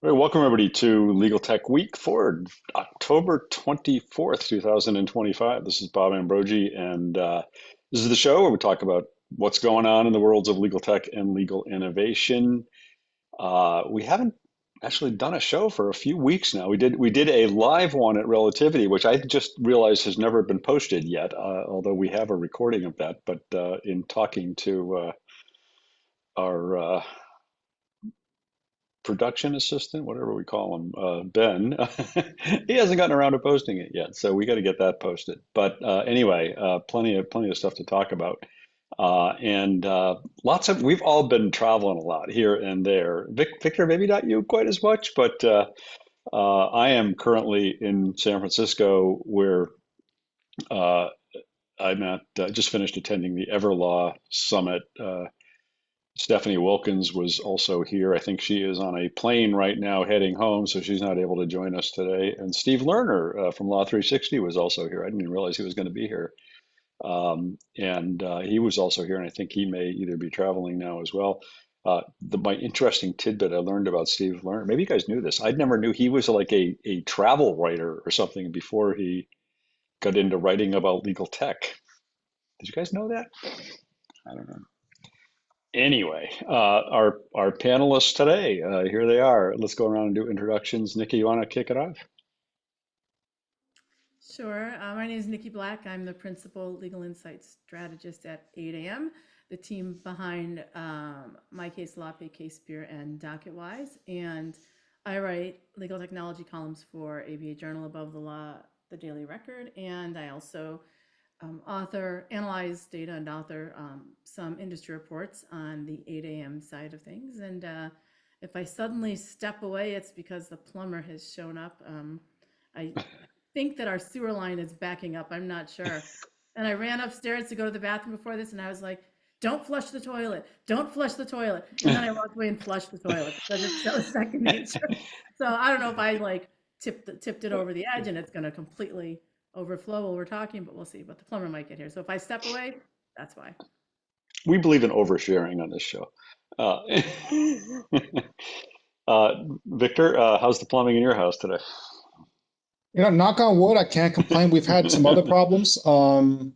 All right, welcome everybody to Legal Tech Week for October 24th, 2025. This is Bob Ambrogi, and this is the show where we talk about what's going on in the worlds of legal tech and legal innovation. We haven't actually done a show for a few weeks now. We did a live one at Relativity, which I just realized has never been posted yet, although we have a recording of that. But in talking to our production assistant, whatever we call him, Ben, he hasn't gotten around to posting it yet, so we got to get that posted. But anyway, plenty of stuff to talk about, and lots of we've all been traveling a lot here and there. Victor, maybe not you quite as much, but I am currently in San Francisco, where uh, I'm at. Just finished attending the Everlaw Summit. Stephanie Wilkins was also here. I think she is on a plane right now heading home, so she's not able to join us today. And Steve Lerner from Law 360 was also here. I didn't even realize he was going to be here. And he was also here, and I think he may either be traveling now as well. My interesting tidbit I learned about Steve Lerner, maybe you guys knew this. I never knew he was like a travel writer or something before he got into writing about legal tech. Did you guys know that? I don't know. Anyway, our panelists today, here they are. Let's go around and do introductions. Nikki, you want to kick it off? Sure. My name is Nikki Black. I'm the principal legal insights strategist at 8am, the team behind My Case Law, Pay Case Beer, and DocketWise. And I write legal technology columns for ABA Journal, Above the Law, The Daily Record. And I also analyze data and author some industry reports on the 8am side of things. And if I suddenly step away, it's because the plumber has shown up. I think that our sewer line is backing up. I'm not sure. And I ran upstairs to go to the bathroom before this, and I was like, don't flush the toilet. Don't flush the toilet. And then I walked away and flushed the toilet because it's so second nature. So I don't know if I like tipped it over the edge and it's going to completely overflow while we're talking, but we'll see. But the plumber might get here. So if I step away, that's why. We believe in oversharing on this show. Uh, Victor, how's the plumbing in your house today? Knock on wood, I can't complain. We've had some other problems. Um,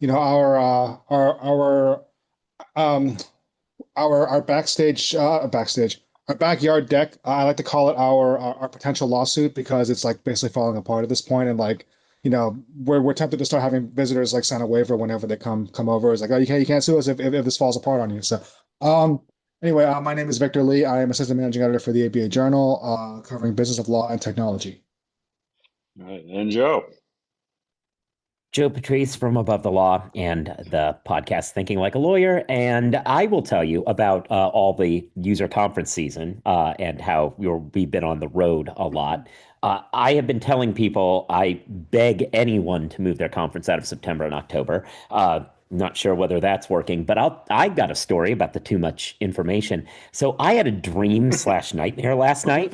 our our backyard deck. I like to call it our potential lawsuit because it's like basically falling apart at this point. And like, we're tempted to start having visitors like sign a waiver whenever they come over. It's like, oh, you can't sue us if this falls apart on you. So, um, anyway, my name is Victor Lee. I am assistant managing editor for the ABA Journal, covering business of law and technology. All right, and Joe. Joe Patrice from Above the Law and the podcast Thinking Like a Lawyer. And I will tell you about all the user conference season and how we've been on the road a lot. I have been telling people I beg anyone to move their conference out of September and October. Not sure whether that's working, but I got a story about the too much information. So I had a dream slash nightmare last night.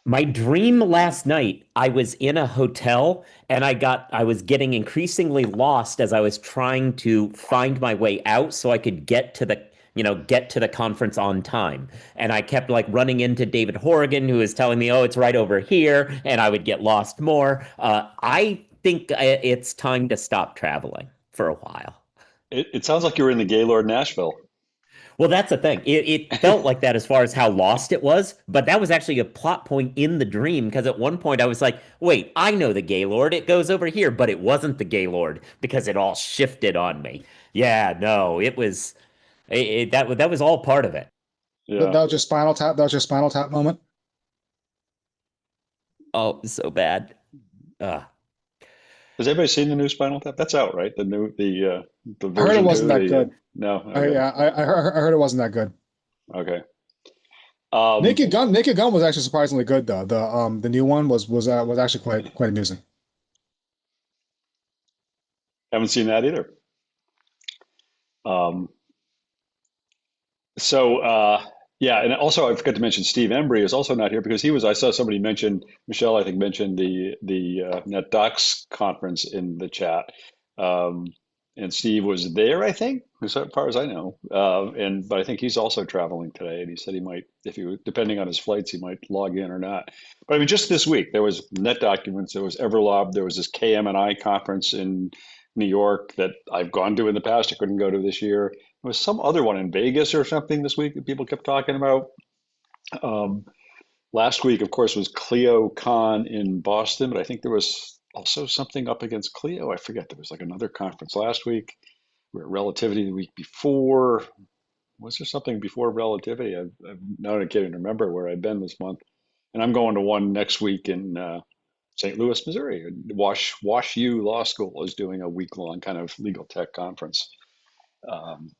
My dream last night, I was in a hotel and I was getting increasingly lost as I was trying to find my way out so I could get to the conference on time. And I kept like running into David Horrigan, who was telling me, oh, it's right over here. And I would get lost more. I think it's time to stop traveling for a while. It sounds like you were in the Gaylord Nashville. Well, that's the thing. It felt like that as far as how lost it was, but that was actually a plot point in the dream because at one point I was like, wait, I know the Gaylord. It goes over here, but it wasn't the Gaylord because it all shifted on me. Yeah, no, it was that was all part of it. That Yeah. was your Spinal Tap. That was your Spinal Tap moment. Oh, it was so bad. Uh, Has anybody seen the new Spinal Tap? That's out, right? The I heard it version wasn't two. that good. No. Okay. I heard it wasn't that good. Okay. Um, Naked Gun was actually surprisingly good though. The new one was actually quite amusing. haven't seen that either. Um, So yeah, and also I forgot to mention Steve Embry is also not here because he was. I saw somebody mention Michelle. I think mentioned the NetDocs conference in the chat, um, and Steve was there, I think, as far as I know. But I think he's also traveling today, and he said he might, if he, depending on his flights, he might log in or not. But I mean, just this week there was NetDocuments, there was Everlob, there was this KM&I conference in New York that I've gone to in the past. I couldn't go to this year. There was some other one in Vegas or something this week that people kept talking about. Um, Last week, of course, was ClioCon in Boston, but I think there was also something up against Clio. I forget. There was like another conference last week. We were at Relativity the week before. Was there something before Relativity? Now I can't even remember where I've been this month. And I'm going to one next week in St. Louis, Missouri. Wash U Law School is doing a week-long kind of legal tech conference.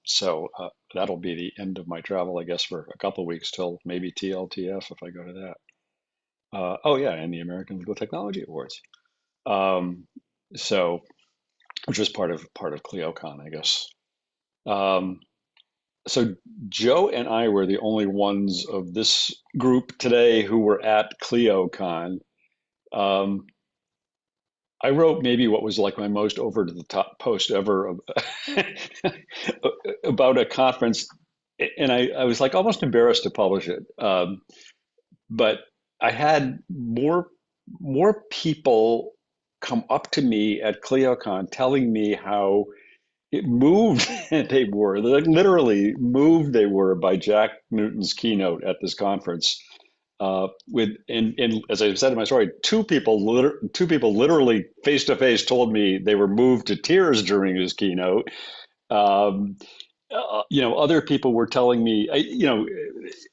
So that'll be the end of my travel, I guess, for a couple of weeks till maybe TLTF if I go to that. Oh yeah, and the American Legal Technology Awards. Um, so which was part of ClioCon, I guess. Um, so Joe and I were the only ones of this group today who were at ClioCon. Um, I wrote maybe what was like my most over to the top post ever about a conference, and I was like almost embarrassed to publish it. But I had more people come up to me at ClioCon telling me how it moved they were, like literally moved they were by Jack Newton's keynote at this conference. And as I said in my story, two people literally face to face told me they were moved to tears during his keynote. Um, Other people were telling me,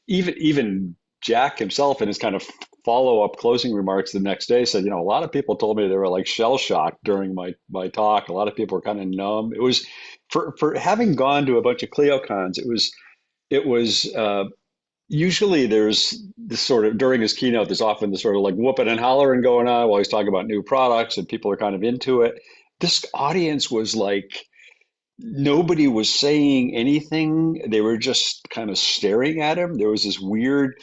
even Jack himself in his kind of follow-up closing remarks the next day said, a lot of people told me they were like shell shocked during my talk. A lot of people were kind of numb. It was for having gone to a bunch of ClioCons, it was usually there's this sort of during his keynote, there's often this sort of like whooping and hollering going on while he's talking about new products and people are kind of into it. This audience was like nobody was saying anything. They were just kind of staring at him. There was this weird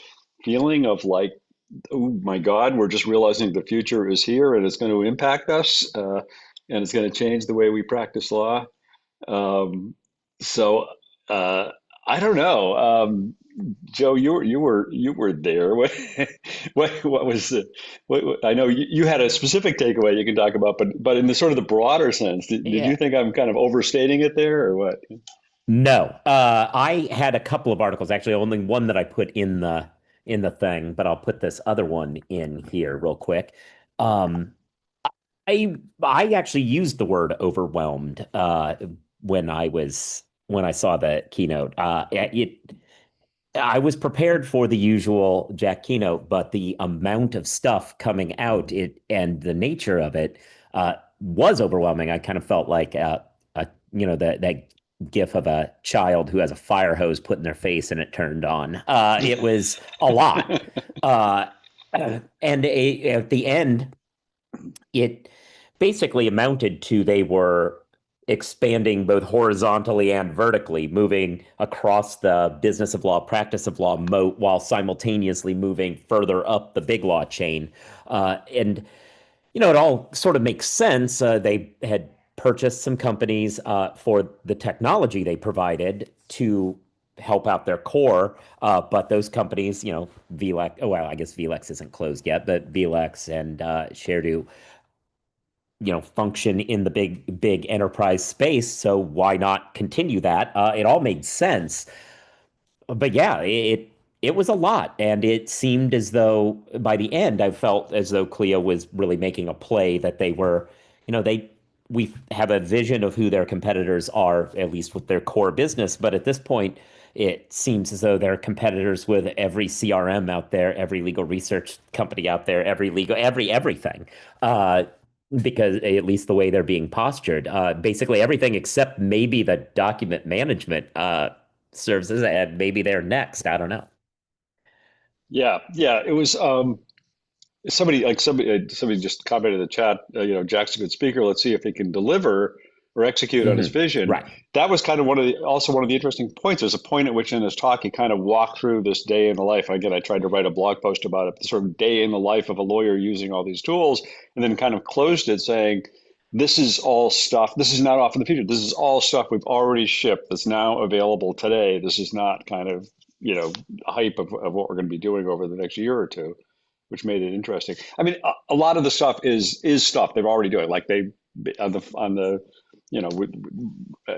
feeling of like, oh my God, we're just realizing the future is here and it's going to impact us, and it's going to change the way we practice law. Um, so uh, I don't know. Joe, you were there. What was the, I know you had a specific takeaway you can talk about, but in the sort of the broader sense, did Yeah. you think I'm kind of overstating it there or what? No, I had a couple of articles, actually, only one that I put in the thing, but I'll put this other one in here real quick. Um, I actually used the word overwhelmed when I saw the keynote. I was prepared for the usual Jack keynote, but the amount of stuff coming out and the nature of it was overwhelming. I kind of felt like that gif of a child who has a fire hose put in their face and it turned on. It was a lot, uh, at the end, it basically amounted to they were expanding both horizontally and vertically, moving across the business of law, practice of law moat while simultaneously moving further up the big law chain. And it all sort of makes sense. They had purchased some companies for the technology they provided to help out their core. But those companies, VLEX, oh, well, I guess VLEX isn't closed yet, but VLEX and ShareDo function in the big enterprise space. So why not continue that? It all made sense. But yeah, it was a lot, and it seemed as though by the end, I felt as though Clio was really making a play that they were, they we have a vision of who their competitors are, at least with their core business. But at this point, it seems as though they're competitors with every CRM out there, every legal research company out there, everything. Because at least the way they're being postured, basically everything except maybe the document management services, and maybe they're next. I don't know. Yeah, yeah, it was. Somebody just commented in the chat, Jack's a good speaker. Let's see if he can deliver or execute on his vision. Right. That was kind of also one of the interesting points. There's a point at which in his talk he kind of walked through this day in the life. Again, I tried to write a blog post about it, the sort of day in the life of a lawyer using all these tools, and then kind of closed it saying, this is all stuff. This is not off in the future. This is all stuff we've already shipped that's now available today. This is not kind of, hype of what we're going to be doing over the next year or two, which made it interesting. I mean, a lot of the stuff is stuff they've already doing. Like they on the uh,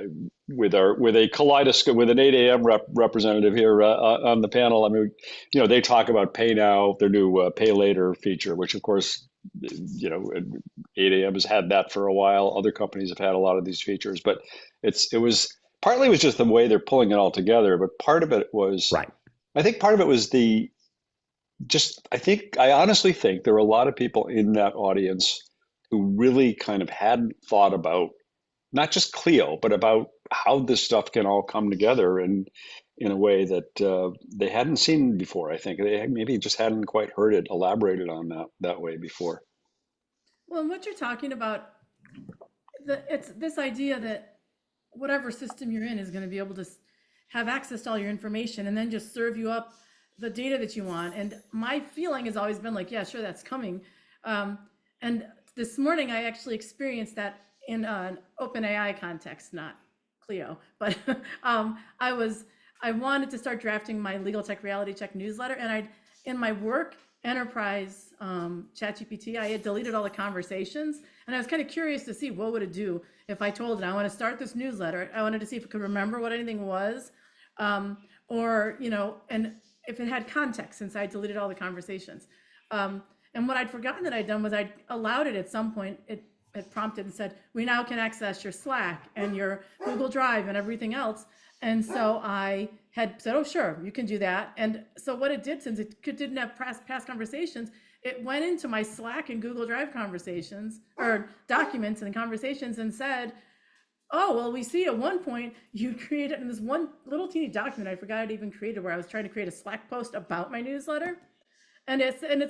with a kaleidoscope with an 8 a.m. representative here on the panel. I mean, they talk about pay now, their new pay later feature, which of course, 8 a.m. has had that for a while. Other companies have had a lot of these features, but it was partly it was just the way they're pulling it all together, but part of it was, Right. I think part of it was I honestly think there were a lot of people in that audience who really kind of hadn't thought about not just Clio, but about how this stuff can all come together and in a way that they hadn't seen before. I think they maybe just hadn't quite heard it elaborated on that way before. Well, and what you're talking about, it's this idea that whatever system you're in is going to be able to have access to all your information and then just serve you up the data that you want. And my feeling has always been like, yeah, sure, that's coming. And this morning I actually experienced that in an OpenAI context, not Clio, but I wanted to start drafting my legal tech reality check newsletter, and in my work enterprise ChatGPT, I had deleted all the conversations, and I was kind of curious to see what would it do if I told it I want to start this newsletter. I wanted to see if it could remember what anything was, or and if it had context, since I deleted all the conversations. And what I'd forgotten that I'd done was I'd allowed it at some point. It prompted and said, "We now can access your Slack and your Google Drive and everything else." And so I had said, "Oh, sure, you can do that." And so what it did, since it didn't have past conversations, it went into my Slack and Google Drive conversations or documents and conversations and said, "Oh, well, we see at one point you created in this one little teeny document I forgot I'd even created, where I was trying to create a Slack post about my newsletter." And it said, and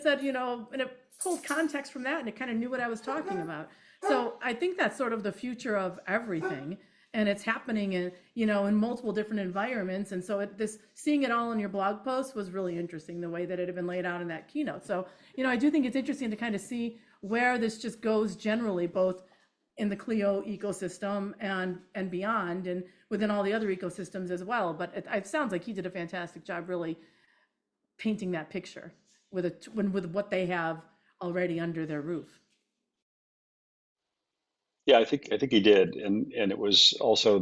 it pulled context from that, and it kind of knew what I was talking about. So I think that's sort of the future of everything, and it's happening in multiple different environments. And so this seeing it all in your blog post was really interesting, the way that it had been laid out in that keynote. So I do think it's interesting to kind of see where this just goes generally, both in the Clio ecosystem and beyond, and within all the other ecosystems as well. But it sounds like he did a fantastic job really painting that picture with what they have already under their roof. Yeah, I think he did, and it was also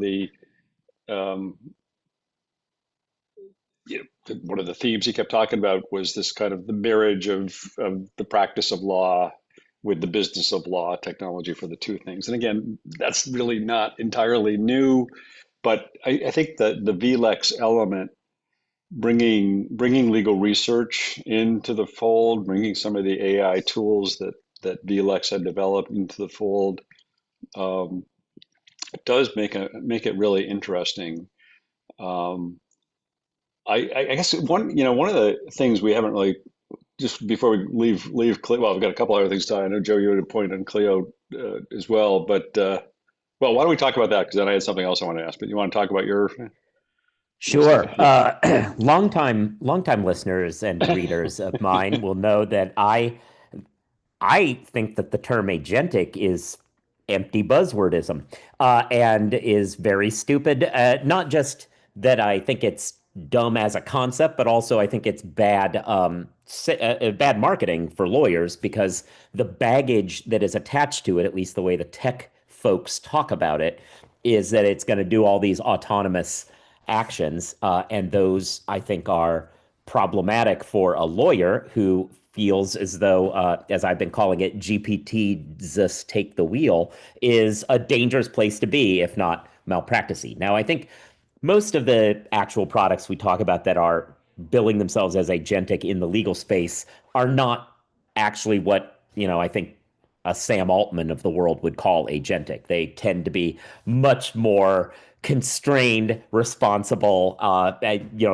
um, one of the themes he kept talking about was this kind of the marriage of the practice of law with the business of law, technology for the two things. And again, that's really not entirely new, but I think that the VLEX element, bringing legal research into the fold, bringing some of the AI tools that VLEX had developed into the fold, um, it does make it really interesting. Um, I guess one of the things we haven't really, just before we leave Clio, well, we've got a couple other things to. I know Joe, you had a point on Clio as well, but well, why don't we talk about that? Because then I had something else I want to ask. But you want to talk about your Sure. stuff? Yeah. Longtime listeners and readers of mine will know that I think that the term agentic is empty buzzwordism, and is very stupid. Not just that I think it's dumb as a concept, but also I think it's bad, bad marketing for lawyers, because the baggage that is attached to it, at least the way the tech folks talk about it, is that it's going to do all these autonomous actions, and those I think are problematic for a lawyer who feels as though, as I've been calling it, GPT just take the wheel, is a dangerous place to be, if not malpracticey. Now, I think most of the actual products we talk about that are billing themselves as agentic in the legal space are not actually what, I think a Sam Altman of the world would call agentic. They tend to be much more constrained, responsible,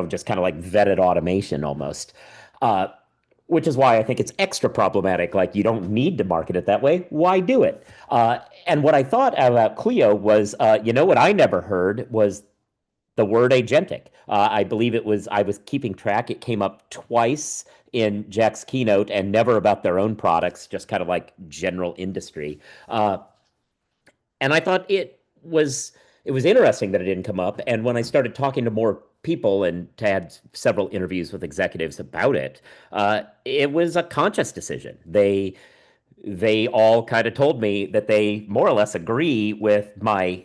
just kind of like vetted automation almost. Uh, which is why I think it's extra problematic. Like, you don't need to market it that way. Why do it? And what I thought about Clio was, what I never heard was the word agentic. I believe I was keeping track. It came up twice in Jack's keynote, and never about their own products, just kind of like general industry. And I thought it was interesting that it didn't come up. And when I started talking to more people and had several interviews with executives about it, it was a conscious decision. They all kind of told me that they more or less agree with my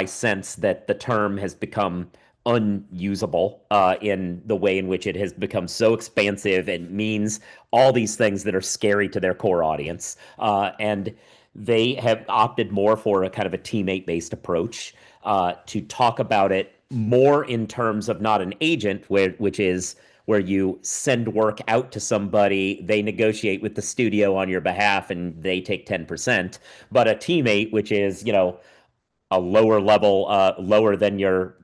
sense that the term has become unusable in the way in which it has become so expansive and means all these things that are scary to their core audience. And they have opted more for a kind of a teammate based approach to talk about it more in terms of not an agent, which is where you send work out to somebody, they negotiate with the studio on your behalf, and they take 10%, but a teammate, which is, a lower level, lower than your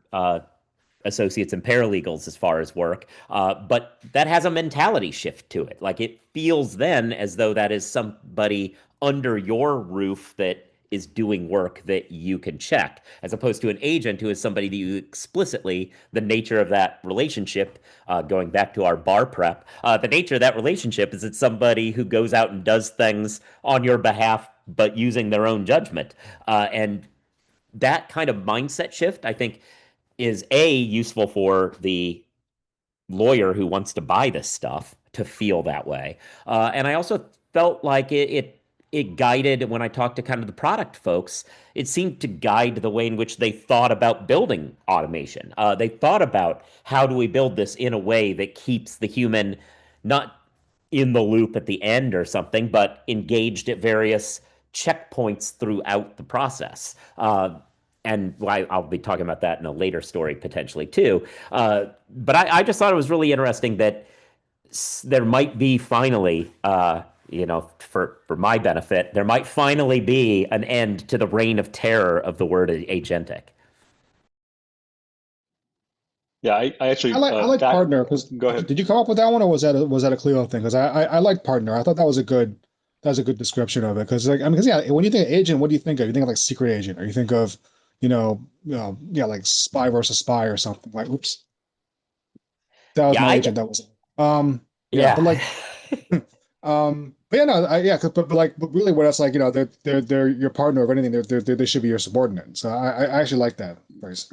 associates and paralegals as far as work. But that has a mentality shift to it. Like it feels then as though that is somebody under your roof that is doing work that you can check, as opposed to an agent who is somebody that you explicitly, the nature of that relationship, going back to our bar prep, the nature of that relationship is it's somebody who goes out and does things on your behalf, but using their own judgment. And that kind of mindset shift, I think, is A, useful for the lawyer who wants to buy this stuff to feel that way. And I also felt like it guided when I talked to kind of the product folks, it seemed to guide the way in which they thought about building automation. They thought about how do we build this in a way that keeps the human not in the loop at the end or something, but engaged at various checkpoints throughout the process. And I'll be talking about that in a later story potentially too. But I just thought it was really interesting that there might be finally, for my benefit, there might finally be an end to the reign of terror of the word agentic. Yeah, I actually I like fact. partner because Go ahead. did you come up with that one or was that a Clio thing? Because I like partner. I thought that was a good description of it. Because like I mean, because yeah, when you think of agent, what do you think of? You think of like secret agent, or you think of yeah, like spy versus spy or something. Like, oops, that was Yeah, my agent. That was yeah, but yeah. like but yeah, no, yeah, but like, but really, what else? Like, they're your partner of anything. They should be your subordinate. So I actually like that phrase.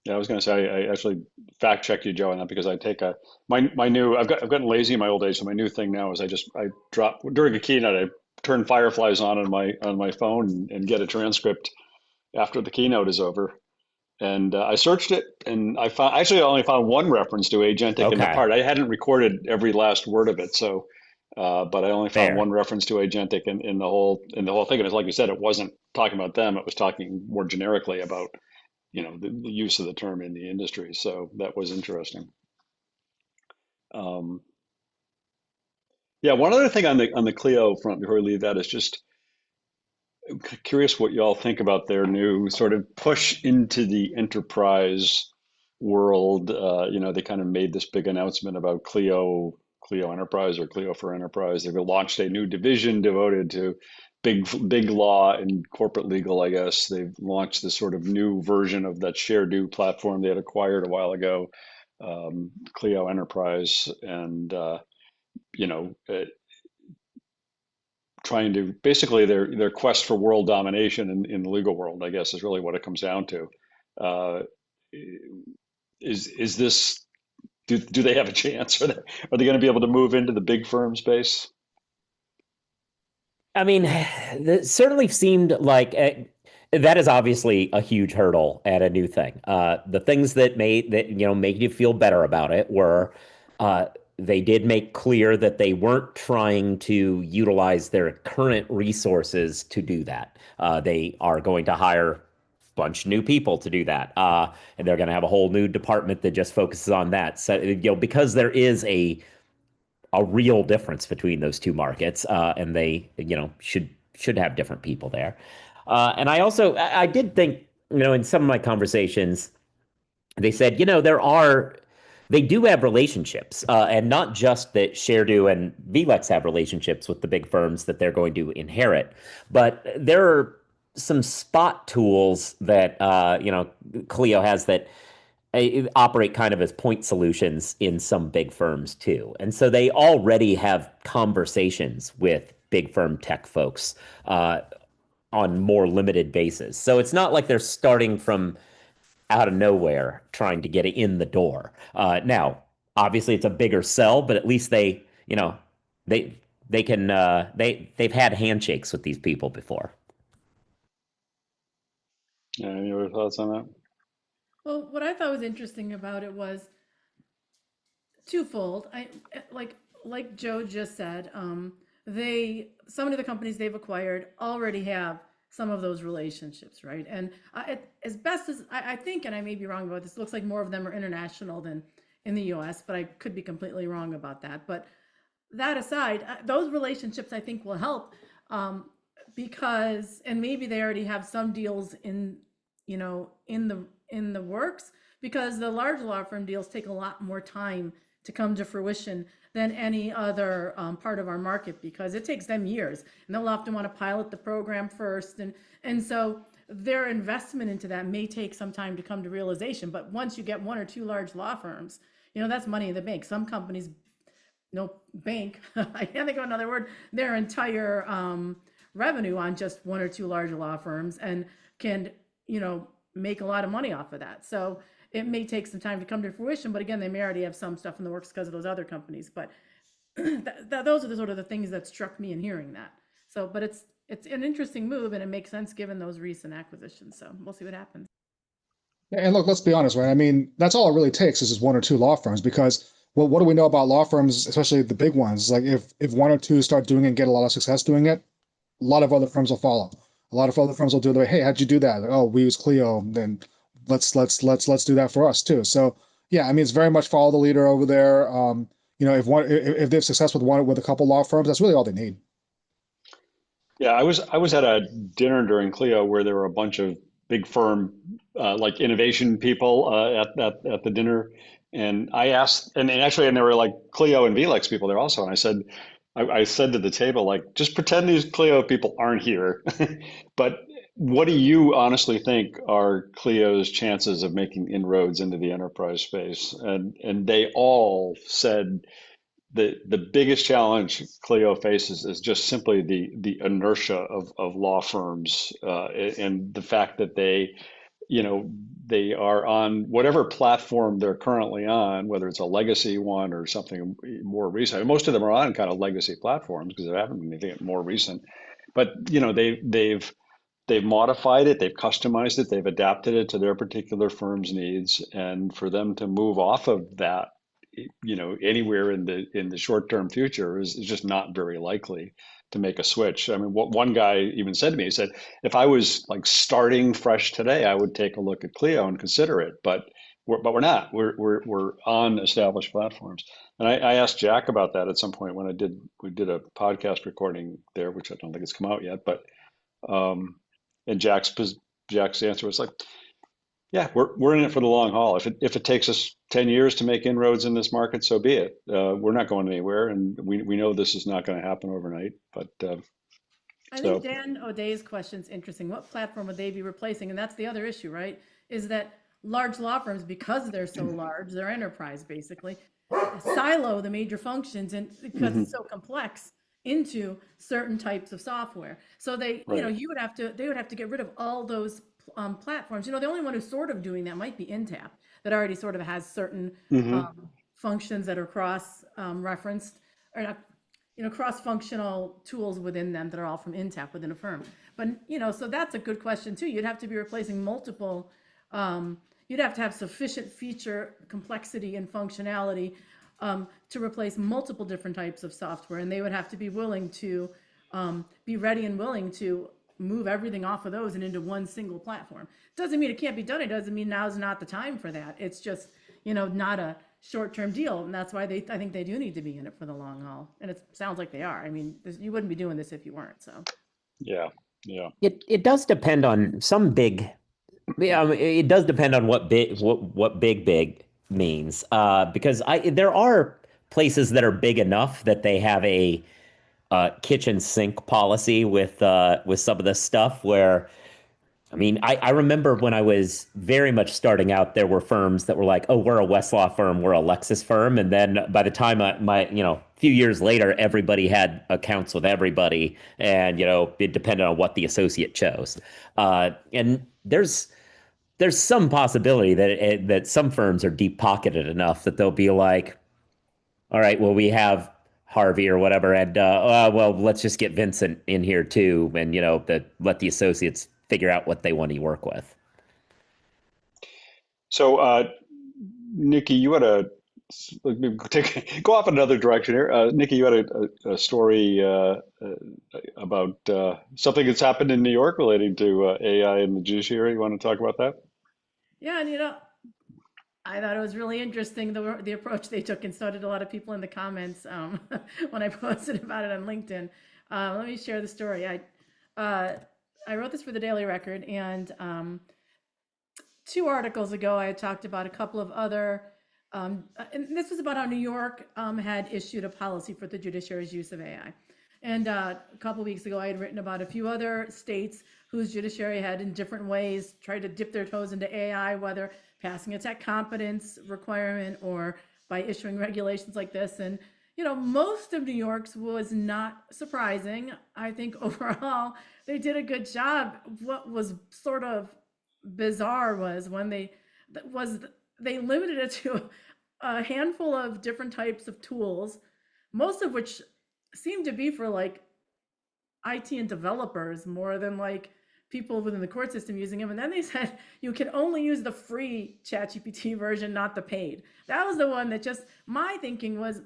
Yeah, I was going to say I actually fact checked you, Joe, on that because I take my new I've gotten lazy in my old age, so my new thing now is I drop during a keynote I turn Fireflies on my phone and get a transcript after the keynote is over. And I searched it, and I only found one reference to agentic in the Okay, part. I hadn't recorded every last word of it, so but I only found fair. one reference to agentic in the whole thing. And it's like you said, it wasn't talking about them; it was talking more generically about the use of the term in the industry. So that was interesting. Um, yeah, one other thing on the Clio front before we leave that is just curious what you all think about their new sort of push into the enterprise world. They kind of made this big announcement about Clio Enterprise or Clio for Enterprise. They've launched a new division devoted to big law and corporate legal, I guess. They've launched this sort of new version of that ShareDo platform they had acquired a while ago, Clio Enterprise, and you know, uh, trying to basically their quest for world domination in the legal world, I guess, is really what it comes down to. Uh, is this do they have a chance? Are they going to be able to move into the big firm space? I mean, it certainly seemed like that is obviously a huge hurdle at a new thing. The things that made you feel better about it were uh, they did make clear that they weren't trying to utilize their current resources to do that. They are going to hire a bunch of new people to do that, and they're going to have a whole new department that just focuses on that. So, because there is a real difference between those two markets, and they should have different people there. And I did think in some of my conversations they said they do have relationships, and not just that ShareDo and VLEX have relationships with the big firms that they're going to inherit, but there are some spot tools that Clio has that operate kind of as point solutions in some big firms too. And so they already have conversations with big firm tech folks on more limited basis. So it's not like they're starting from out of nowhere trying to get in the door. Now, obviously, it's a bigger sell, but at least they they can they've had handshakes with these people before. Yeah, any other thoughts on that? Well, what I thought was interesting about it was twofold. Like Joe just said, they so many of the companies they've acquired already have some of those relationships, right? And as best as I think, and I may be wrong about this, it looks like more of them are international than in the U.S., but I could be completely wrong about that. But that aside, those relationships I think will help, because, and maybe they already have some deals in, in the works, because the large law firm deals take a lot more time to come to fruition than any other part of our market, because it takes them years, and they'll often want to pilot the program first, and so their investment into that may take some time to come to realization. But once you get one or two large law firms, that's money in the bank. Some companies no bank, I can't think of another word, their entire revenue on just one or two large law firms, and can, make a lot of money off of that. So it may take some time to come to fruition, but again, they may already have some stuff in the works because of those other companies. But those are the sort of the things that struck me in hearing that. So, but it's an interesting move, and it makes sense given those recent acquisitions. So we'll see what happens. And look, let's be honest, right? I mean, that's all it really takes is just one or two law firms because well, what do we know about law firms, especially the big ones? Like if one or two start doing it and get a lot of success doing it, a lot of other firms will follow. A lot of other firms will do the hey, how'd you do that? Like, oh, we use Clio, then let's do that for us too. So yeah, I mean, it's very much follow the leader over there. If they have success with a couple law firms, that's really all they need. Yeah, I was at a dinner during Clio where there were a bunch of big firm like innovation people at the dinner, and I asked, and there were like Clio and Vlex people there also, and I said to the table like, just pretend these Clio people aren't here, but what do you honestly think are Clio's chances of making inroads into the enterprise space? And they all said the biggest challenge Clio faces is just simply the inertia of law firms and the fact that they are on whatever platform they're currently on, whether it's a legacy one or something more recent. Most of them are on kind of legacy platforms because there haven't been anything more recent. But they've modified it, they've customized it, they've adapted it to their particular firm's needs, and for them to move off of that anywhere in the short term future is just not very likely to make a switch. I mean, what one guy even said to me, he said, if I was like starting fresh today, I would take a look at Clio and consider it, but we're not. We're on established platforms. And I asked Jack about that at some point when we did a podcast recording there, which I don't think it's come out yet, but and Jack's answer was like, yeah, we're in it for the long haul. If it takes us 10 years to make inroads in this market, so be it. We're not going anywhere, and we know this is not going to happen overnight. But I think so Dan O'Day's question is interesting. What platform would they be replacing? And that's the other issue, right? Is that large law firms, because they're so large, they're enterprise basically, silo the major functions, and because mhm, it's so complex, into certain types of software. So right. they would have to get rid of all those platforms. The only one who's sort of doing that might be Intap, that already sort of has certain Hmm. functions that are cross referenced, or not, cross-functional tools within them that are all from Intap within a firm. But, so that's a good question too. You'd have to be replacing multiple, you'd have to have sufficient feature complexity and functionality to replace multiple different types of software. And they would have to be willing to be ready and willing to move everything off of those and into one single platform. Doesn't mean it can't be done. It doesn't mean now's not the time for that. It's just, not a short-term deal, and that's why I think they do need to be in it for the long haul. And it sounds like they are. I mean, you wouldn't be doing this if you weren't. So Yeah, yeah. It does depend on some big. Yeah, I mean, it does depend on what big means. Because there are places that are big enough that they have a kitchen sink policy with some of this stuff where I mean, I remember when I was very much starting out, there were firms that were like, "Oh, we're a Westlaw firm, we're a Lexis firm," and then by the time a few years later, everybody had accounts with everybody, and it depended on what the associate chose. And there's some possibility that some firms are deep pocketed enough that they'll be like, "All right, well, we have Harvey or whatever, and well, let's just get Vincent in here too, and let the associates figure out what they want to work with." So, Nikki, you had go off in another direction here. Nikki, you had a story about something that's happened in New York relating to AI and the judiciary. You want to talk about that? Yeah, and I thought it was really interesting the approach they took, and so did a lot of people in the comments when I posted about it on LinkedIn. Let me share the story. I wrote this for the Daily Record, and 2 articles ago, I had talked about a couple of other, and this was about how New York had issued a policy for the judiciary's use of AI. And a couple of weeks ago, I had written about a few other states whose judiciary had, in different ways, tried to dip their toes into AI, whether passing a tech competence requirement or by issuing regulations like this. And most of New York's was not surprising. I think overall they did a good job. What was sort of bizarre was when they limited it to a handful of different types of tools, most of which seemed to be for like IT and developers more than like people within the court system using them. And then they said you can only use the free ChatGPT version, not the paid. That was the one that just, my thinking was,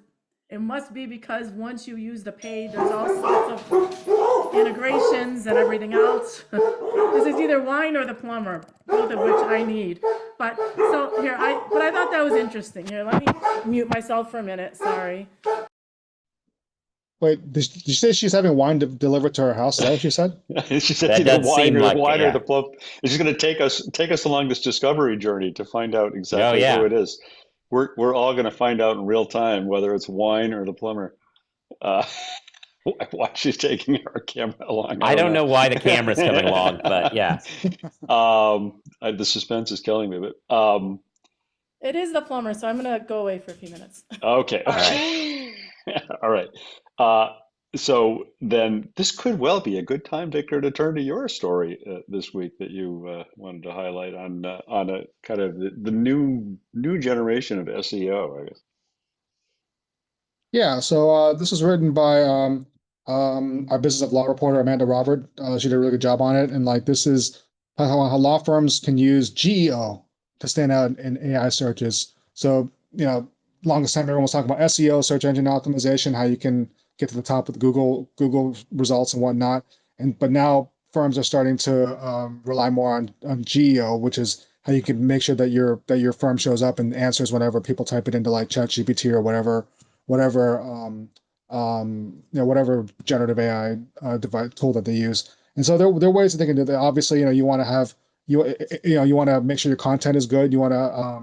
it must be because once you use the paid, there's all sorts of integrations and everything else. This is either wine or the plumber, both of which I need. But so here, I thought that was interesting. Here, let me mute myself for a minute. Sorry. Wait, did you say she's having wine delivered to her house? Is that what she said? She said That either does seem like it, wine or yeah. the plump. It's just going to take us along this discovery journey to find out Oh exactly who yeah. it is. We're all going to find out in real time whether it's wine or the plumber. Uh, why she's taking her camera along, I I don't don't know. know why the camera's coming along, but yeah. The suspense is killing me, but It is the plumber, so I'm going to go away for a few minutes. okay, All right. okay. All right. Uh, so then this could well be a good time, Victor, to turn to your story this week that you wanted to highlight on a kind of the new generation of SEO, I guess. Yeah, so this was written by our Business of Law reporter Amanda Robert. She did a really good job on it, and like this is how law firms can use GEO to stand out in AI searches. So longest time everyone was talking about SEO, search engine optimization, how you can get to the top with Google results and whatnot. But now firms are starting to rely more on GEO, which is how you can make sure that your firm shows up and answers whenever people type it into like ChatGPT or whatever whatever generative AI device tool that they use. And so there are ways that they can do that. Obviously, you want to have you want to make sure your content is good. You want to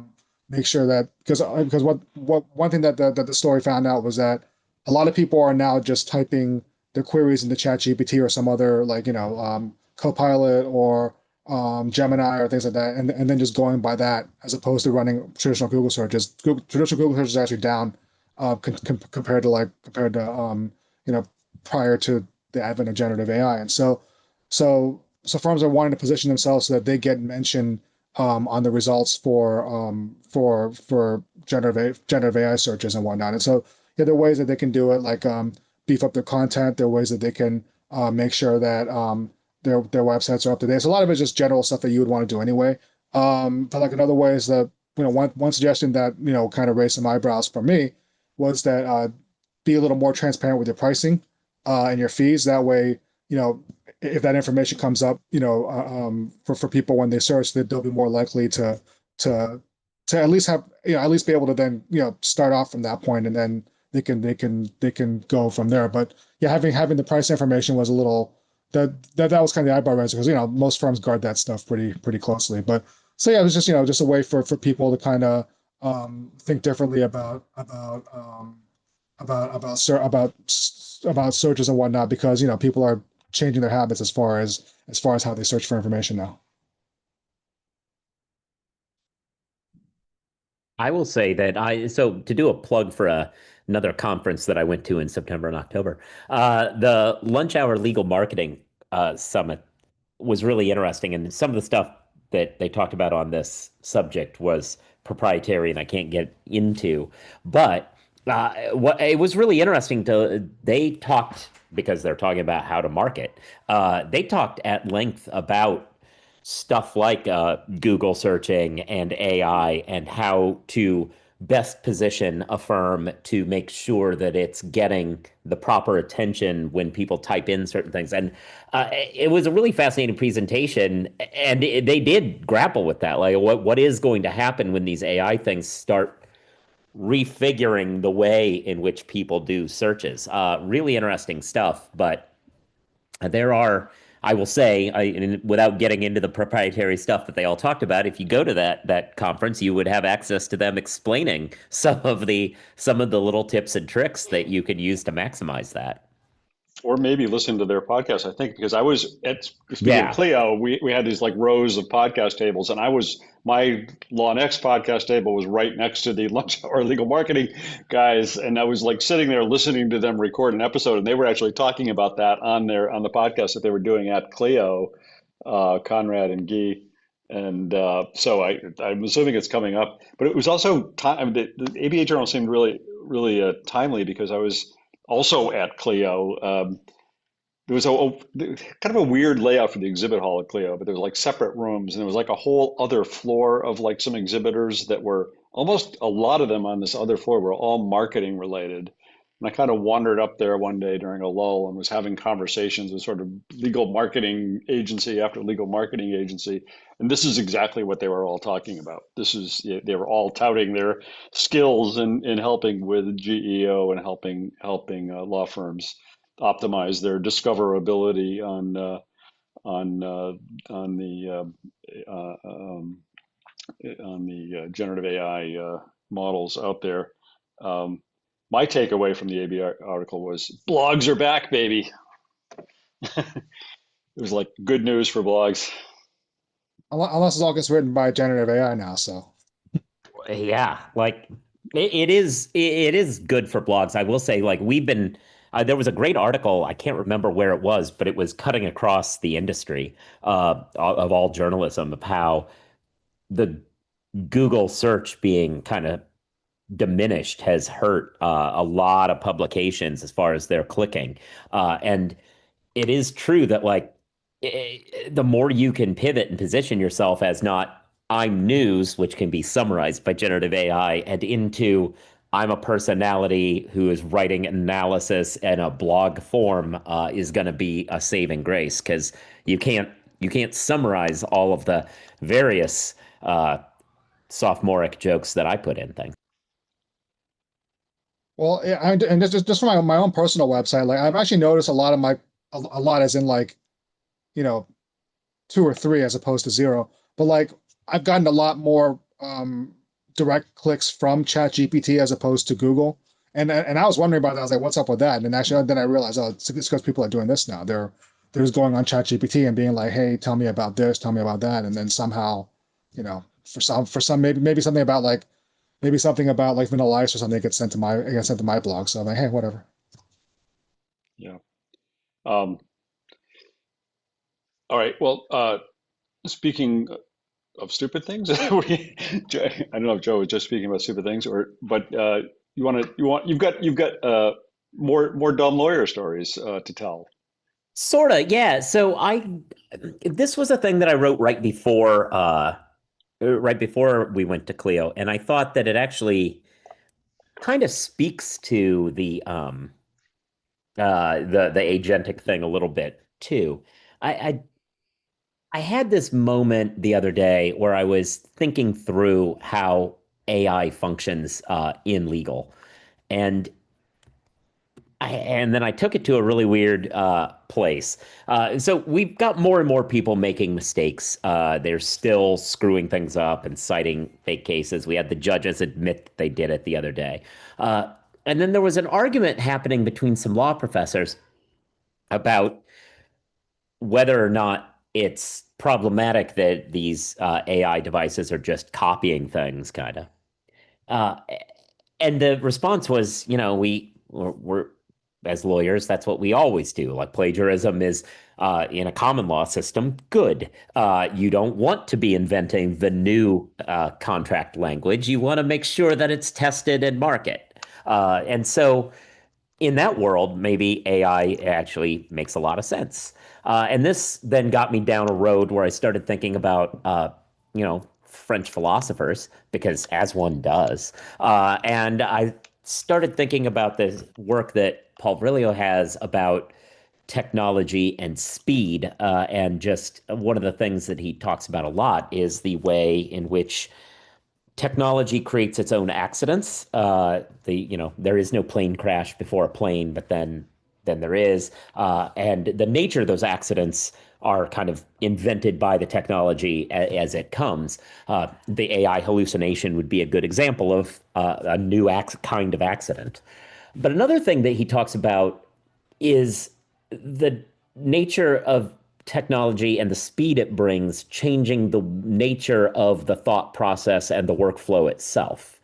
make sure that because what one thing that the story found out was that a lot of people are now just typing their queries into ChatGPT or some other like Copilot or Gemini or things like that, and then just going by that as opposed to running traditional Google searches. Traditional Google search is actually down compared to prior to the advent of generative AI. And so firms are wanting to position themselves so that they get mentioned on the results for generative AI searches and whatnot. And so yeah, there are ways that they can do it, like beef up their content. There are ways that they can make sure that their websites are up to date. So a lot of it's just general stuff that you would want to do anyway. But like another way is that one suggestion that kind of raised some eyebrows for me was that be a little more transparent with your pricing and your fees. That way, if that information comes up, for people when they search, that they'll be more likely to at least have at least be able to then start off from that point, and then they can go from there. But yeah, having the price information was a little that was kind of the eyebrow raiser because most firms guard that stuff pretty closely. But so yeah, it was just a way for people to kind of think differently about searches and whatnot because people are changing their habits as far as how they search for information now. I will say that so to do a plug for another conference that I went to in September and October, the Lunch Hour Legal Marketing Summit was really interesting. And some of the stuff that they talked about on this subject was proprietary and I can't get into. But what it was really interesting they talked, because they're talking about how to market, they talked at length about stuff like Google searching and AI and how to best position a firm to make sure that it's getting the proper attention when people type in certain things. And it was a really fascinating presentation, and they did grapple with that. Like, what is going to happen when these AI things start refiguring the way in which people do searches? Really interesting stuff, but there are, I will say, without getting into the proprietary stuff that they all talked about, if you go to that conference, you would have access to them explaining some of the little tips and tricks that you can use to maximize that. Or maybe listen to their podcast. I think because I was at speaking of Yeah. Clio, we had these like rows of podcast tables, and my Law Next podcast table was right next to the lunch hour legal marketing guys, and I was like sitting there listening to them record an episode, and they were actually talking about that on the podcast that they were doing at Clio, Conrad and Guy. And so I'm assuming it's coming up, but it was also time. I mean, the ABA Journal seemed really timely because I was also at Clio. There was kind of a weird layout for the exhibit hall at Clio, but there was like separate rooms, and there was like a whole other floor of like some exhibitors that were almost a lot of them on this other floor were all marketing related. And I kind of wandered up there one day during a lull and was having conversations with sort of legal marketing agency after legal marketing agency. And this is exactly what they were all talking about. They were all touting their skills in helping with GEO and helping law firms optimize their discoverability on uh, on the on the generative AI models out there. Um, my takeaway from the ABI article was blogs are back, baby. It was like good news for blogs. Unless it all gets written by generative AI now. So Yeah, like it is good for blogs. I will say, like we've been there was a great article, I can't remember where it was, but it was cutting across the industry of all journalism of how the Google search being kind of diminished has hurt a lot of publications as far as their clicking. And it is true that like the more you can pivot and position yourself as not I'm news, which can be summarized by generative AI, and into I'm a personality who is writing analysis in a blog form is going to be a saving grace because you can't you can't summarize all of the various sophomoric jokes that I put in things. well, yeah, and just for my own personal website, like I've actually noticed a lot of a lot as in like, you know, two or three as opposed to zero. But like I've gotten a lot more direct clicks from ChatGPT as opposed to Google. And I was wondering about that. I was like, what's up with that? And then actually then I realized, oh, it's because people are doing this now. They're just going on ChatGPT and being like, hey, tell me about this, tell me about that. And then somehow, for some maybe something about like maybe something about like vanilla ice or something gets sent to my blog. So I'm like, hey, whatever. Yeah. Um, all right. Well, speaking of stupid things, I don't know if Joe was just speaking about stupid things, but you've got more dumb lawyer stories to tell. Sort of, yeah. So this was a thing that I wrote right before we went to Clio, and I thought that it actually kind of speaks to the agentic thing a little bit too. I had this moment the other day where I was thinking through how AI functions in legal, and and then I took it to a really weird place. So we've got more and more people making mistakes. They're still screwing things up and citing fake cases. We had the judges admit that they did it the other day. And then there was an argument happening between some law professors about whether or not it's problematic that these AI devices are just copying things, kind of. Uh, and the response was, we're as lawyers, that's what we always do. Like plagiarism is in a common law system, good. You don't want to be inventing the new contract language. You want to make sure that it's tested and market. And so in that world, maybe AI actually makes a lot of sense. And this then got me down a road where I started thinking about, French philosophers, because as one does. And I started thinking about the work that Paul Virilio has about technology and speed. And just one of the things that he talks about a lot is the way in which technology creates its own accidents. There is no plane crash before a plane, but then there is, and the nature of those accidents are kind of invented by the technology as it comes. The AI hallucination would be a good example of a new kind of accident. But another thing that he talks about is the nature of technology and the speed it brings changing the nature of the thought process and the workflow itself.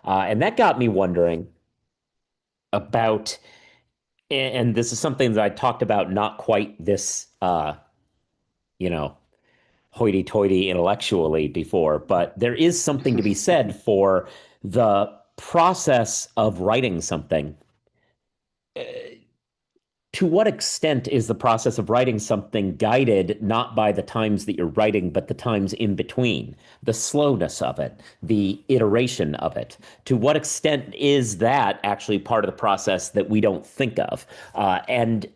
And that got me wondering about, and this is something that I talked about not quite this, you know, hoity toity intellectually before, but there is something to be said for the process of writing something. To what extent is the process of writing something guided not by the times that you're writing, but the times in between, the slowness of it, the iteration of it? To what extent is that actually part of the process that we don't think of? And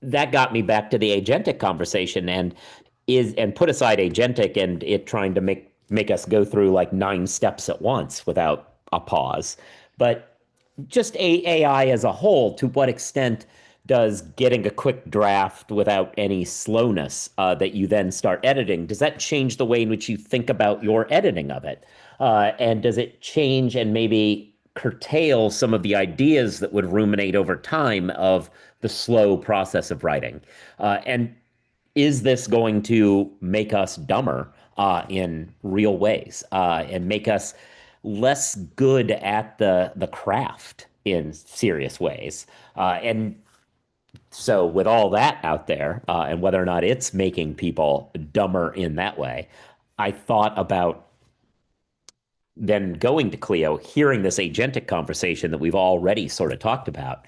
that got me back to the agentic conversation and put aside agentic and it trying to make us go through like 9 steps at once without a pause. But just AI as a whole, to what extent does getting a quick draft without any slowness that you then start editing, does that change the way in which you think about your editing of it? And does it change and maybe curtail some of the ideas that would ruminate over time of the slow process of writing? And is this going to make us dumber in real ways and make us less good at the craft in serious ways? And so, with all that out there, and whether or not it's making people dumber in that way, I thought about then going to Clio, hearing this agentic conversation that we've already sort of talked about.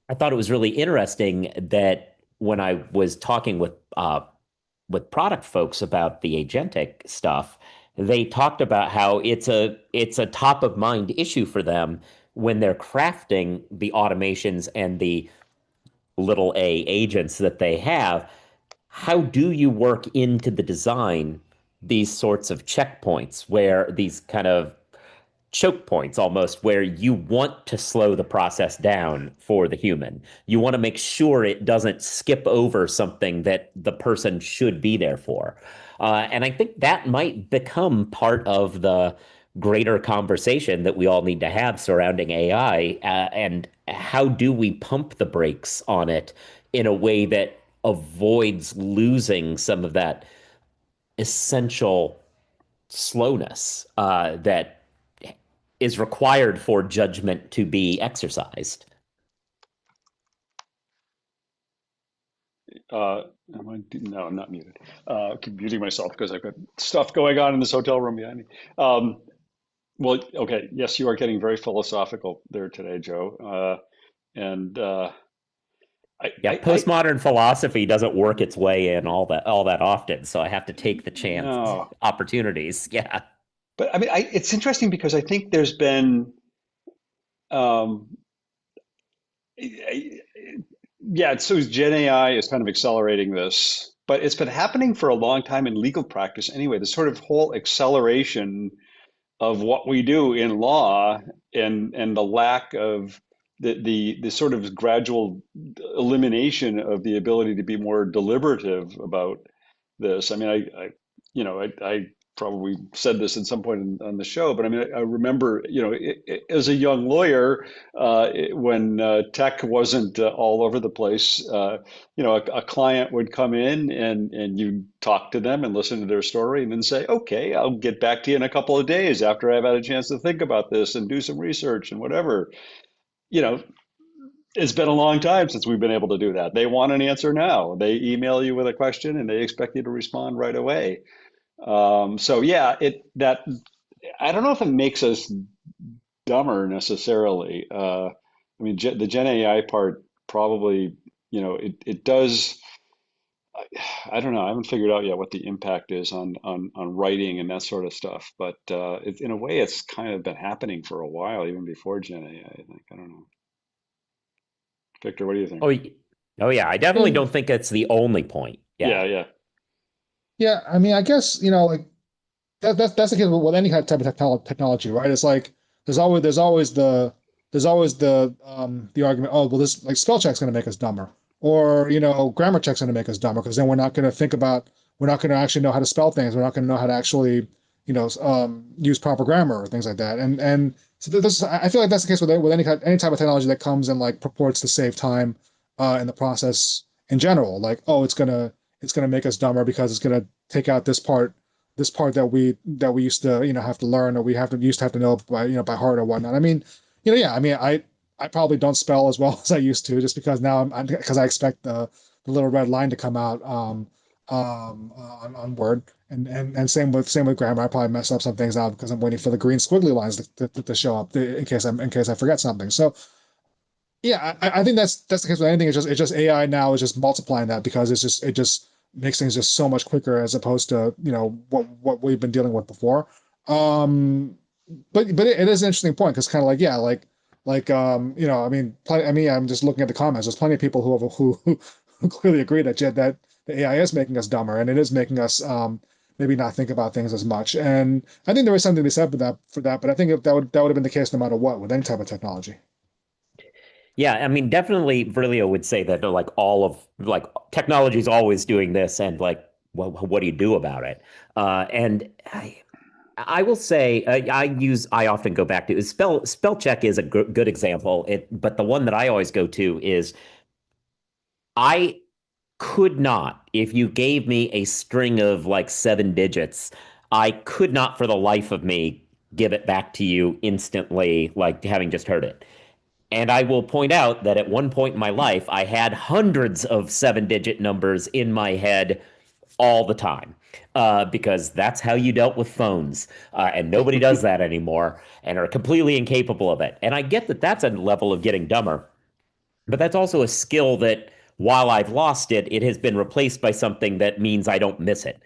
I thought it was really interesting that when I was talking with product folks about the agentic stuff, they talked about how it's a top of mind issue for them when they're crafting the automations and the little a agents that they have. How do you work into the design these sorts of checkpoints where these kind of choke points almost where you want to slow the process down for the human. You want to make sure it doesn't skip over something that the person should be there for. And I think that might become part of the greater conversation that we all need to have surrounding AI. And how do we pump the brakes on it in a way that avoids losing some of that essential slowness that is required for judgment to be exercised. No, I'm not muted. Keep muting myself because I've got stuff going on in this hotel room behind me. Well, okay, yes, you are getting very philosophical there today, Joe. And I, Yeah, I, postmodern philosophy doesn't work its way in all that often, so I have to take the chance no, opportunities. Yeah. but I mean, it's interesting because I think there's been, um, yeah, so Gen AI is kind of accelerating this, but it's been happening for a long time in legal practice anyway. The sort of whole acceleration of what we do in law and the lack of the sort of gradual elimination of the ability to be more deliberative about this. I mean, I probably said this at some point on the show, but I mean, I remember, as a young lawyer, when tech wasn't all over the place, a client would come in and you talk to them and listen to their story and then say, okay, I'll get back to you in a couple of days after I've had a chance to think about this and do some research and whatever. You know, it's been a long time since we've been able to do that. They want an answer now. They email you with a question and they expect you to respond right away. So yeah, I don't know if it makes us dumber necessarily. I mean, the Gen AI part probably, it does. I don't know. I haven't figured out yet what the impact is on writing and that sort of stuff. But in a way, it's kind of been happening for a while, even before Gen AI, I think. I don't know. Victor, what do you think? Oh, oh yeah. I definitely And don't think it's the only point. Yeah, Yeah. yeah. yeah, I mean, I guess, like that's the case with any kind of type of technology, right? It's like there's always the argument, oh, well, this like spell check's going to make us dumber, or grammar check's going to make us dumber because then we're not going to actually know how to spell things. We're not going to know how to actually use proper grammar or things like that. And so I feel like that's the case with any type of technology that comes and like purports to save time in the process in general. Like, oh, it's gonna make us dumber because it's gonna take out this part that we used to have to learn, or we used to have to know by heart or whatnot. I mean, yeah, I mean, I probably don't spell as well as I used to, just because now because I expect the little red line to come out on Word, and same with grammar. I probably mess up some things out because I'm waiting for the green squiggly lines to show up in case I forget something. So yeah, I think that's the case with anything. It's just AI now is just multiplying that, because it just makes things just so much quicker as opposed to what we've been dealing with before. Um, but it is an interesting point, because kind of like, yeah, I mean, I'm just looking at the comments. There's plenty of people who clearly agree that the AI is making us dumber, and it is making us maybe not think about things as much. And I think there is something to be said for that. But I think that would have been the case no matter what, with any type of technology. Yeah, I mean, definitely Verlio would say that like all of like technology is always doing this, and like, what do you do about it? And I will say I often go back to spell check is a good example. But the one that I always go to is I could not, if you gave me a string of like 7 digits, I could not for the life of me give it back to you instantly, like having just heard it. And I will point out that at one point in my life, I had hundreds of 7 digit numbers in my head all the time, because that's how you dealt with phones. And nobody does that anymore and are completely incapable of it. And I get that that's a level of getting dumber, but that's also a skill that, while I've lost it, it has been replaced by something that means I don't miss it.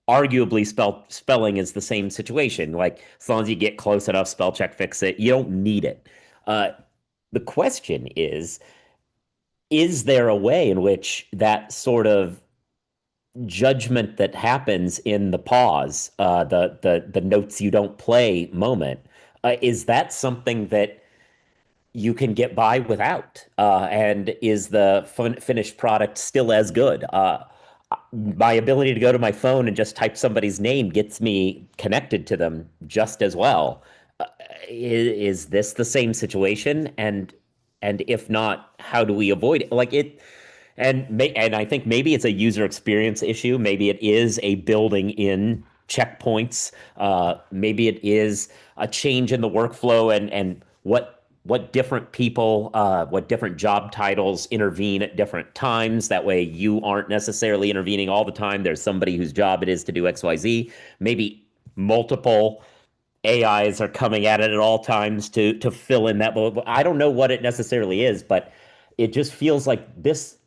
Arguably, spelling is the same situation. Like, as long as you get close enough, spell check fix it. You don't need it. The question is there a way in which that sort of judgment that happens in the pause, the notes you don't play moment, is that something that you can get by without? And is the finished product still as good? My ability to go to my phone and just type somebody's name gets me connected to them just as well. Is this the same situation? And if not, how do we avoid it? Like it, and I think maybe it's a user experience issue. Maybe it is a building in checkpoints. Maybe it is a change in the workflow, and what different people, what different job titles intervene at different times. That way, you aren't necessarily intervening all the time. There's somebody whose job it is to do XYZ. Maybe multiple AIs are coming at it at all times to fill in that. I don't know what it necessarily is, but it just feels like this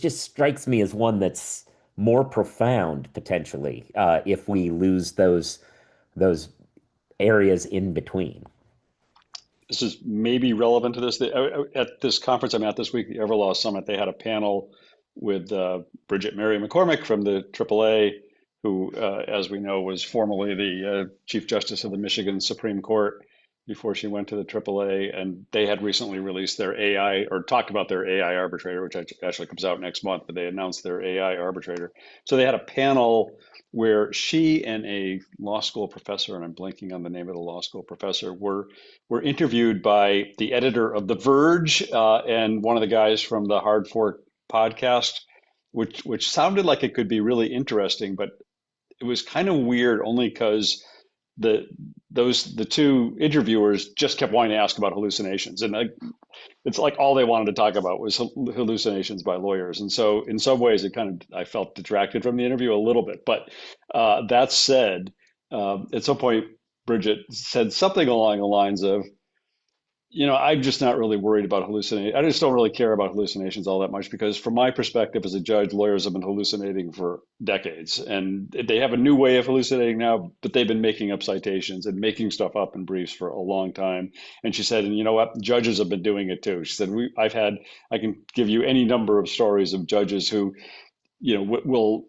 just strikes me as one that's more profound potentially, if we lose those areas in between. This is maybe relevant to this. At this conference I'm at this week, the Everlaw Summit, they had a panel with Bridget Mary McCormick from the AAA, who, as we know, was formerly the Chief Justice of the Michigan Supreme Court before she went to the AAA. And they had recently released their AI, or talked about their AI arbitrator, which actually comes out next month, but they announced their AI arbitrator. So they had a panel where she and a law school professor, and I'm blanking on the name of the law school professor, were interviewed by the editor of The Verge and one of the guys from the Hard Fork podcast, which sounded like it could be really interesting, but it was kind of weird only because the the two interviewers just kept wanting to ask about hallucinations, and it's like all they wanted to talk about was hallucinations by lawyers. And so in some ways it kind of, I felt detracted from the interview a little bit. But that said, at some point Bridget said something along the lines of, I'm just not really worried about hallucinating. I just don't really care about hallucinations all that much because, from my perspective as a judge, lawyers have been hallucinating for decades, and they have a new way of hallucinating now. But they've been making up citations and making stuff up in briefs for a long time. And she said, and you know what? Judges have been doing it too. She said, I can give you any number of stories of judges who will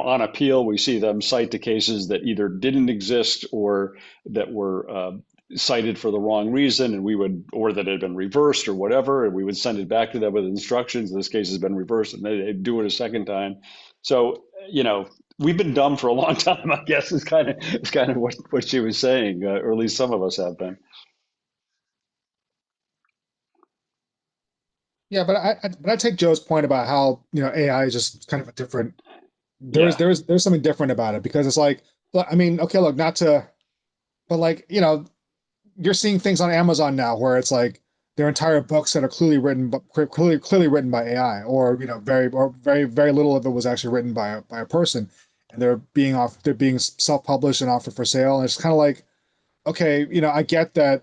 on appeal, we see them cite to cases that either didn't exist or that were cited for the wrong reason, and or that had been reversed or whatever, and we would send it back to them with instructions. This case has been reversed, and they'd do it a second time. So, we've been dumb for a long time, I guess, is kind of what she was saying, or at least some of us have been. Yeah, but I take Joe's point about how, AI is just kind of a different. Yeah. There's something different about it because it's like, look, I mean, okay, look, not to, but like, you're seeing things on Amazon now where it's like their entire books that are clearly written, but clearly written by AI, or very little of it was actually written by a person, and they're being self-published and offered for sale, and it's kind of like, okay, I get that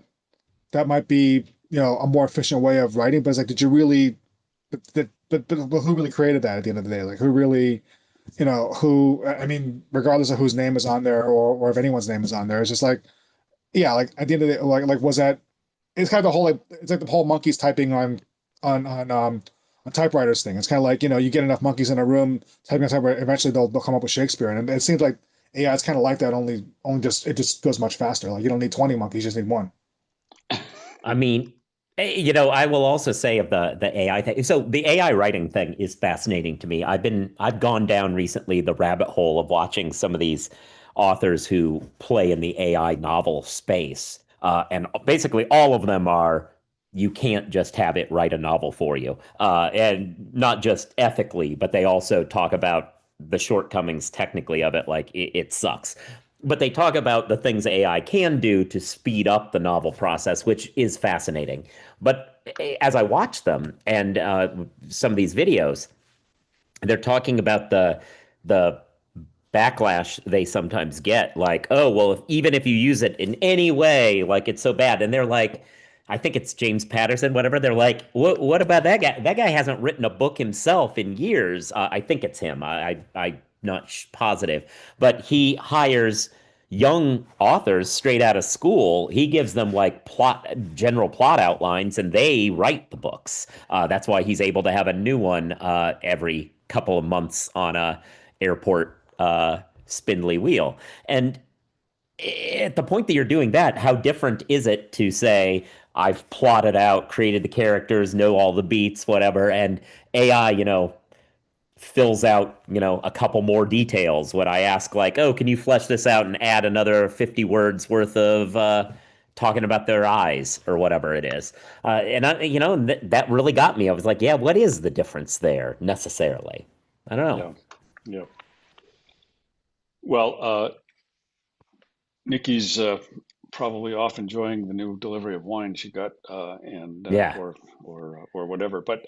that might be, a more efficient way of writing, but it's like, did you really, but who really created that at the end of the day? Like, who really, who, I mean, regardless of whose name is on there, or if anyone's name is on there, it's just like, yeah, like at the end of the day, like was that, it's kind of the whole, like, it's like the whole monkeys typing on typewriters thing. It's kind of like, you get enough monkeys in a room typing on typewriter, eventually they'll come up with Shakespeare. And it seems like AI is kind of like that, only just, it just goes much faster. Like, you don't need 20 monkeys, you just need one. I mean, I will also say of the AI thing. So the AI writing thing is fascinating to me. I've gone down recently the rabbit hole of watching some of these authors who play in the AI novel space, and basically all of them are, you can't just have it write a novel for you, and not just ethically, but they also talk about the shortcomings technically of it, like it sucks. But they talk about the things AI can do to speed up the novel process, which is fascinating. But as I watch them and some of these videos, they're talking about the backlash they sometimes get, like, oh, well, even if you use it in any way, like, it's so bad. And they're like, I think it's James Patterson, whatever. They're like, what about that guy? That guy hasn't written a book himself in years. I think it's him. I'm not positive, but he hires young authors straight out of school. He gives them like general plot outlines, and they write the books. That's why he's able to have a new one every couple of months on a airport spindly wheel. And at the point that you're doing that, how different is it to say, I've plotted out, created the characters, know all the beats, whatever, and AI, fills out, a couple more details when I ask, like, oh, can you flesh this out and add another 50 words worth of talking about their eyes or whatever it is. And that really got me. I was like, yeah, what is the difference there necessarily? I don't know. Yeah. Yeah. Well, Nikki's probably off enjoying the new delivery of wine she got, and Yeah. or whatever. But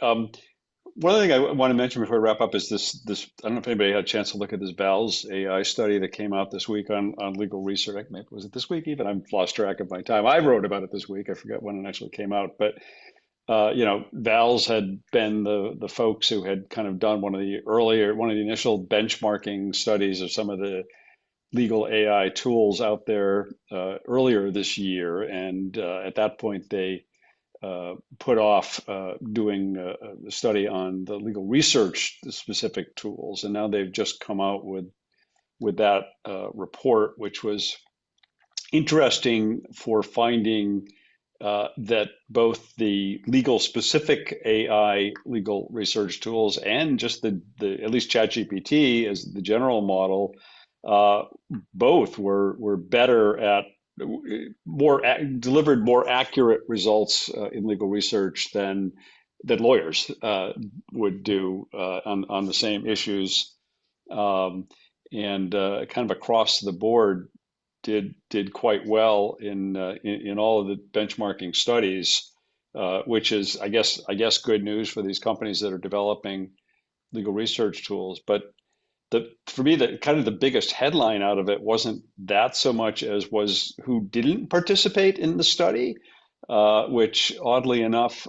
one other thing I want to mention before we wrap up is this. I don't know if anybody had a chance to look at this VALS AI study that came out this week on legal research. Maybe was it this week even? I've lost track of my time. I wrote about it this week. I forget when it actually came out, but VALS had been the folks who had kind of done one of the initial benchmarking studies of some of the legal AI tools out there earlier this year, and at that point they put off doing a study on the legal research specific tools, and now they've just come out with that report, which was interesting for finding that both the legal specific AI legal research tools and just the at least ChatGPT as the general model, uh, both were better at delivered more accurate results in legal research than lawyers would do on the same issues, um, and kind of across the board did quite well in all of the benchmarking studies, which is I guess good news for these companies that are developing legal research tools. But for me, the kind of the biggest headline out of it wasn't that so much as was who didn't participate in the study, which oddly enough,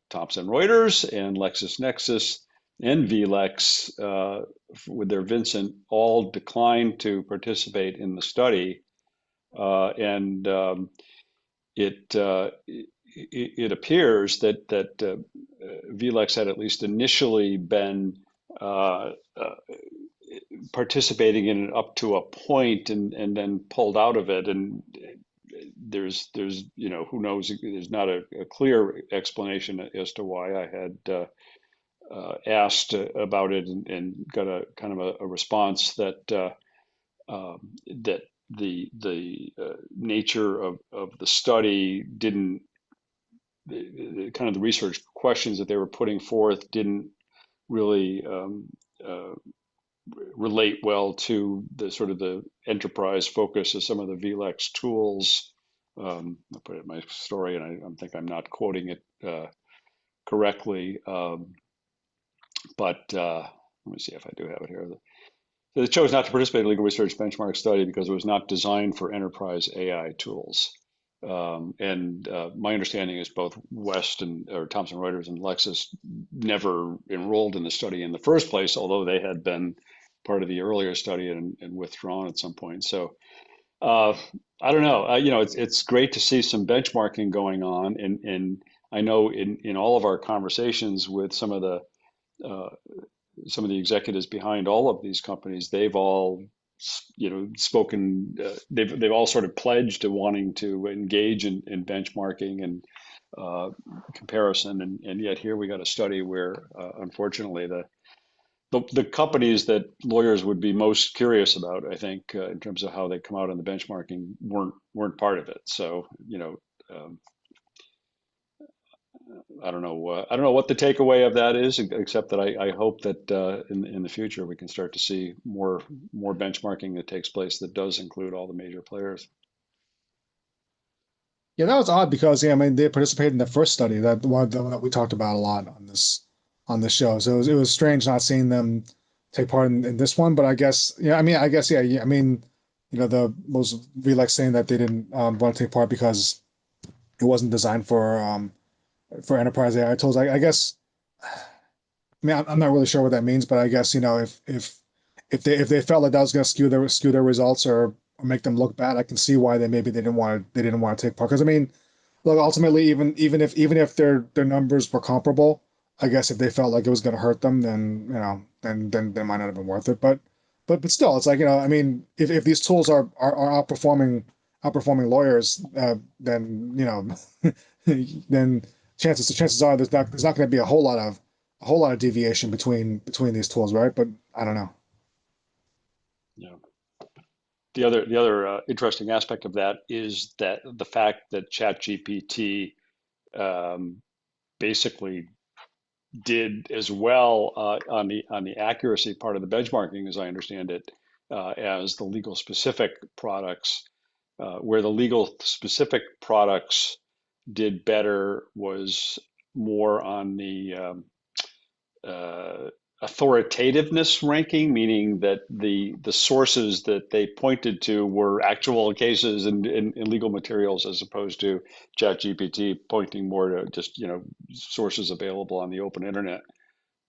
Thomson Reuters and LexisNexis and VLex with their Vincent all declined to participate in the study, and it appears that VLex had at least initially been uh, uh, participating in it up to a point and then pulled out of it. And there's who knows, there's not a clear explanation as to why. I had asked about it and got a kind of a response that the nature of the study didn't kind of the research questions that they were putting forth didn't really uh, relate well to the sort of the enterprise focus of some of the VLEX tools. I put it in my story, and I think I'm not quoting it correctly, but let me see if I do have it here. They chose not to participate in legal research benchmark study because it was not designed for enterprise AI tools. And my understanding is both West or Thomson Reuters and Lexis never enrolled in the study in the first place, although they had been part of the earlier study and withdrawn at some point. So uh, I don't know. It's great to see some benchmarking going on, and I know in all of our conversations with uh, some of the executives behind all of these companies, they've all, spoken. They've all sort of pledged to wanting to engage in benchmarking and comparison, and yet here we got a study where, unfortunately, the companies that lawyers would be most curious about, I think, in terms of how they come out on the benchmarking, weren't part of it. So, um, I don't know what the takeaway of that is, except that I hope that in the future we can start to see more benchmarking that takes place that does include all the major players. Yeah, that was odd because yeah, I mean they participated in the first study, that the one that we talked about a lot on this show. So it was strange not seeing them take part in this one. But I guess yeah, I mean I guess yeah, I mean the most we like saying that they didn't want to take part because it wasn't designed for enterprise AI tools. I guess I mean I'm not really sure what that means, but I guess if they felt like that was going to skew their results or make them look bad, I can see why they didn't want to take part. Because I mean, look, ultimately, even if their numbers were comparable, I guess if they felt like it was going to hurt them, then then they might not have been worth it. But still, it's like I mean, if these tools are outperforming lawyers, then then chances are there's not going to be a whole lot of deviation between these tools, right? But I don't know. Yeah. The other interesting aspect of that is that the fact that ChatGPT um, basically did as well on the accuracy part of the benchmarking, as I understand it, as the legal specific products, where the legal specific products did better was more on the uh, authoritativeness ranking, meaning that the sources that they pointed to were actual cases and legal materials, as opposed to ChatGPT pointing more to just sources available on the open internet.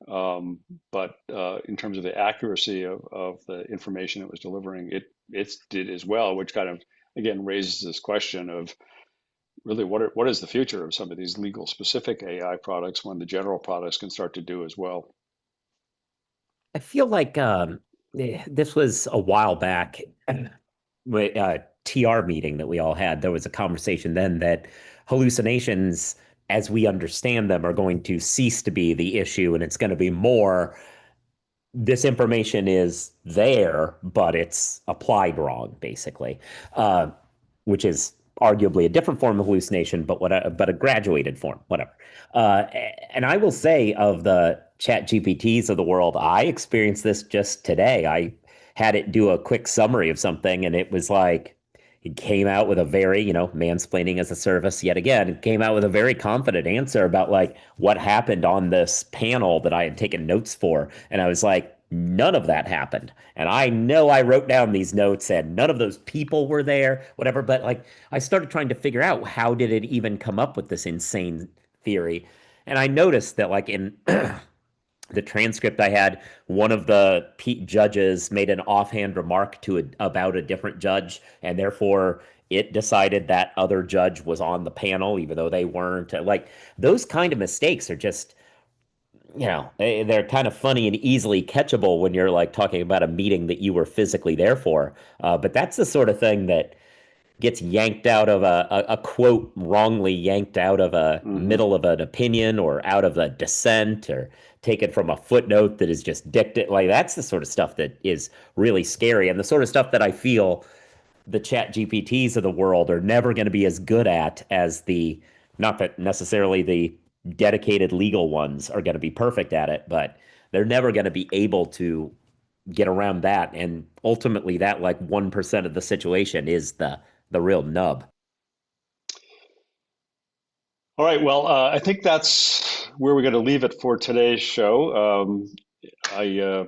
But in terms of the accuracy of the information it was delivering, it did as well, which kind of again raises this question of really what is the future of some of these legal specific AI products when the general products can start to do as well. I feel like this was a while back. TR meeting that we all had, there was a conversation then that hallucinations, as we understand them, are going to cease to be the issue, and it's going to be more this information is there, but it's applied wrong, basically, uh, which is arguably a different form of hallucination, but a graduated form, whatever. Uh, and I will say, of the Chat GPTs of the world, I experienced this just today. I had it do a quick summary of something, and it was like it came out with a very, mansplaining as a service yet again. It came out with a very confident answer about like what happened on this panel that I had taken notes for. And I was like, none of that happened. And I know I wrote down these notes and none of those people were there, whatever. But like I started trying to figure out how did it even come up with this insane theory. And I noticed that like in the transcript I had, one of the judges made an offhand remark about a different judge, and therefore it decided that other judge was on the panel, even though they weren't. Like those kind of mistakes are just, they're kind of funny and easily catchable when you're like talking about a meeting that you were physically there for. But that's the sort of thing that gets yanked out of a quote, wrongly yanked out of a Hmm. middle of an opinion or out of a dissent or taken from a footnote that is just dictate. Like that's the sort of stuff that is really scary, and the sort of stuff that I feel the Chat GPTs of the world are never going to be as good at as the, not that necessarily the dedicated legal ones are going to be perfect at it, but they're never going to be able to get around that. And ultimately, that like 1% of the situation is the real nub. All right. Well, I think that's where we're going to leave it for today's show. I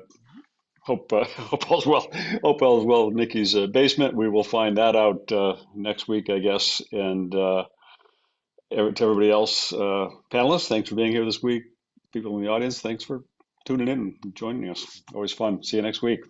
hope hope all's well. Hope all's well with Nikki's basement. We will find that out next week, I guess. And to everybody else, panelists, thanks for being here this week. People in the audience, thanks for tuning in and joining us. Always fun. See you next week.